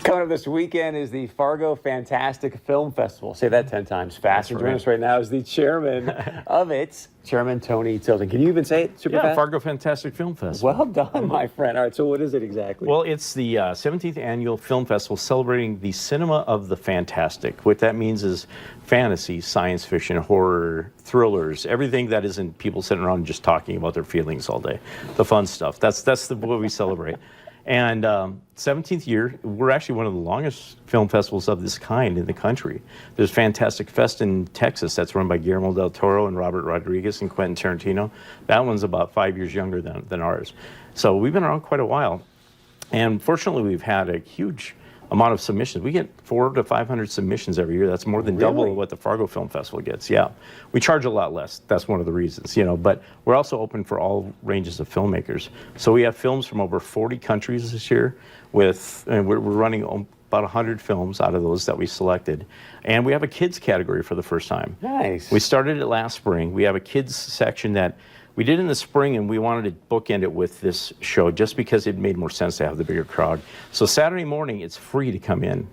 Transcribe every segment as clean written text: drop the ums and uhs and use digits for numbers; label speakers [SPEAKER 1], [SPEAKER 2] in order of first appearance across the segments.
[SPEAKER 1] Coming up this weekend is the Fargo Fantastic Film Festival. Say that 10 times fast. And joining us right now is the chairman of it, Chairman Tony Tilton. Can you even say it super fast?
[SPEAKER 2] Fargo Fantastic Film Festival.
[SPEAKER 1] Well done, my friend. All right, so what is it exactly?
[SPEAKER 2] Well, it's the 17th Annual Film Festival celebrating the cinema of the fantastic. What that means is fantasy, science fiction, horror, thrillers, everything that isn't people sitting around just talking about their feelings all day. The fun stuff. That's what we celebrate. And 17th year, we're actually one of the longest film festivals of this kind in the country. There's Fantastic Fest in Texas that's run by Guillermo del Toro and Robert Rodriguez and Quentin Tarantino. That one's about 5 years younger than ours. So we've been around quite a while. And fortunately, we've had a huge amount of submissions. We get 400 to 500 submissions every year. That's more than double what the Fargo Film Festival gets. Yeah, we charge a lot less. That's one of the reasons, but we're also open for all ranges of filmmakers. So we have films from over 40 countries this year and we're running about 100 films out of those that we selected. And we have a kids category for the first time.
[SPEAKER 1] Nice.
[SPEAKER 2] We started it last spring. We have a kids section that we did in the spring, and we wanted to bookend it with this show just because it made more sense to have the bigger crowd. So Saturday morning, it's free to come in,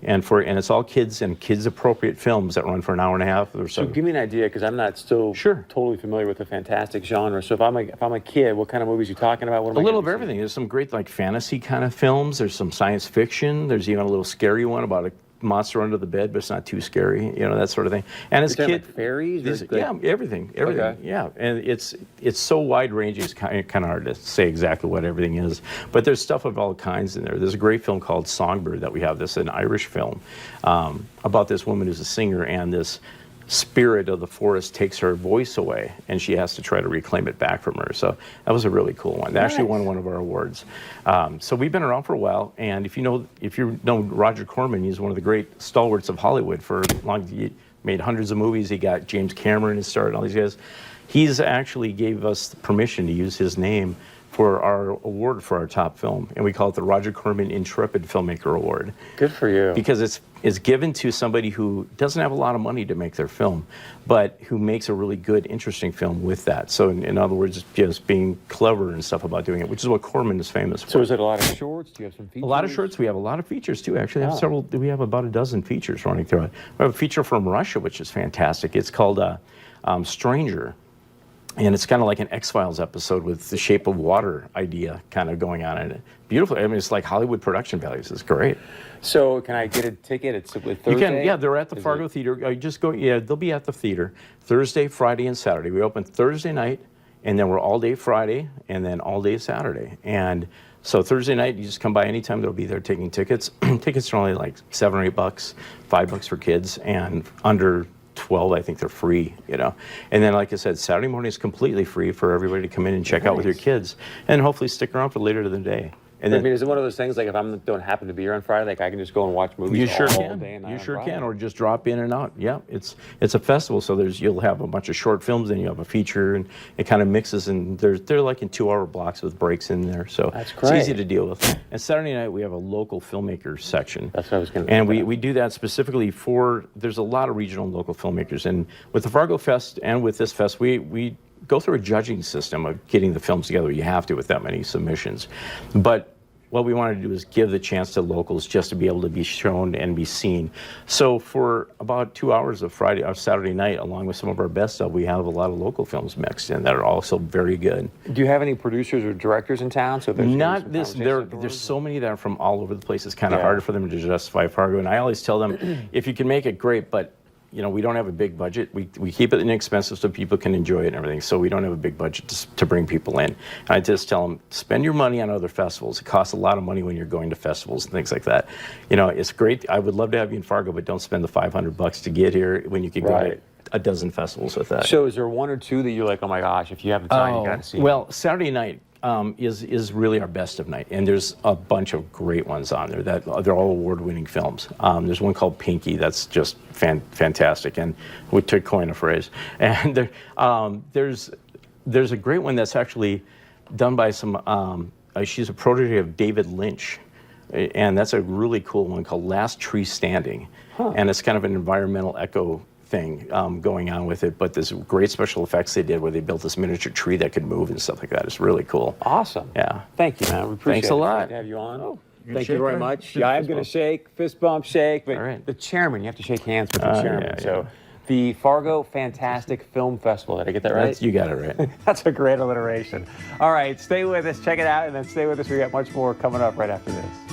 [SPEAKER 2] and it's all kids and kids-appropriate films that run for an hour and a half or so.
[SPEAKER 1] So give me an idea, because I'm not still totally familiar with the fantastic genre. So if I'm a kid, what kind of movies are you talking about? What am
[SPEAKER 2] a little of everything. There's some great fantasy kind of films. There's some science fiction. There's even a little scary one about a monster under the bed, but it's not too scary, that sort of thing. And as kids,
[SPEAKER 1] like fairies,
[SPEAKER 2] everything,
[SPEAKER 1] okay.
[SPEAKER 2] Yeah, and it's so wide ranging. It's kind of hard to say exactly what everything is, but there's stuff of all kinds in there. There's a great film called Songbird that we have. This is an Irish film about this woman who's a singer, and this spirit of the forest takes her voice away, and she has to try to reclaim it back from her. So that was a really cool one. They actually won one of our awards. So we've been around for a while, and if you know Roger Corman, he's one of the great stalwarts of Hollywood for long. He made hundreds of movies. He got James Cameron and started all these guys. He's actually gave us permission to use his name for our award for our top film, and we call it the Roger Corman Intrepid Filmmaker Award.
[SPEAKER 1] Good for you.
[SPEAKER 2] Because it's given to somebody who doesn't have a lot of money to make their film, but who makes a really good, interesting film with that. So in other words, just being clever and stuff about doing it, which is what Corman is famous for.
[SPEAKER 1] So is it a lot of shorts? Do you have some features?
[SPEAKER 2] A lot of shorts. We have a lot of features too. Actually, we have about a dozen features running through it. We have a feature from Russia, which is fantastic. It's called Stranger. And it's kind of like an X-Files episode with the Shape of Water idea kind of going on in it. Beautiful. I mean, it's like Hollywood production values. It's great.
[SPEAKER 1] So can I get a ticket? It's Thursday?
[SPEAKER 2] You can, yeah. They're at the Fargo Theater. They'll be at the theater Thursday, Friday, and Saturday. We open Thursday night, and then we're all day Friday, and then all day Saturday. And so Thursday night, you just come by anytime. They'll be there taking tickets. Tickets are only like $7 or $8, $5 for kids, and under 12, I think they're free, And then, like I said, Saturday morning is completely free for everybody to come in and check out with your kids, and hopefully stick around for later in the day. And then,
[SPEAKER 1] is it one of those things like if I don't happen to be here on Friday, like I can just go and watch movies all day and night?
[SPEAKER 2] You sure can, or just drop in and out. Yeah, it's a festival, so you'll have a bunch of short films, then you have a feature, and it kind of mixes, and they're like in 2-hour blocks with breaks in there, so
[SPEAKER 1] that's great.
[SPEAKER 2] It's easy to deal with. And Saturday night we have a local filmmaker section.
[SPEAKER 1] That's what I was going to.
[SPEAKER 2] And we do that specifically there's a lot of regional and local filmmakers, and with the Fargo Fest and with this fest, we go through a judging system of getting the films together. You have to with that many submissions, but what we wanted to do is give the chance to locals just to be able to be shown and be seen. So for about 2 hours of Saturday night, along with some of our best stuff, we have a lot of local films mixed in that are also very good.
[SPEAKER 1] Do you have any producers or directors in town? So
[SPEAKER 2] not this. There's so many that are from all over the place. It's kind of hard for them to justify Fargo. And I always tell them, if you can make it, great, but we don't have a big budget. We keep it inexpensive so people can enjoy it and everything. So we don't have a big budget to bring people in. And I just tell them, spend your money on other festivals. It costs a lot of money when you're going to festivals and things like that. It's great. I would love to have you in Fargo, but don't spend the $500 to get here when you could go to a dozen festivals with that.
[SPEAKER 1] So is there one or two that you're like, oh my gosh, if you have the time, you got to see?
[SPEAKER 2] Well, Saturday night is really our best of night, and there's a bunch of great ones on there that they're all award-winning films. There's one called Pinky that's just fantastic, and to coin a phrase. And there's a great one that's actually done by some. She's a protege of David Lynch, and that's a really cool one called Last Tree Standing, and it's kind of an environmental echo thing going on with it, but there's great special effects they did where they built this miniature tree that could move and stuff like that. It's really cool.
[SPEAKER 1] Awesome.
[SPEAKER 2] Yeah.
[SPEAKER 1] Thank you, man. We appreciate it.
[SPEAKER 2] Thanks a lot.
[SPEAKER 1] Great to have you on.
[SPEAKER 2] Oh,
[SPEAKER 1] Thank you very much.
[SPEAKER 2] Do
[SPEAKER 1] Yeah,
[SPEAKER 2] the
[SPEAKER 1] I'm
[SPEAKER 2] fist
[SPEAKER 1] going
[SPEAKER 2] bump.
[SPEAKER 1] to shake, fist bump, shake. But
[SPEAKER 2] All right.
[SPEAKER 1] the chairman, you have to shake hands with the chairman.
[SPEAKER 2] yeah,
[SPEAKER 1] So the Fargo Fantastic Film Festival. Did I get that right?
[SPEAKER 2] You got it right.
[SPEAKER 1] That's a great alliteration. All right, stay with us. Check it out, and then stay with us. We got much more coming up right after this.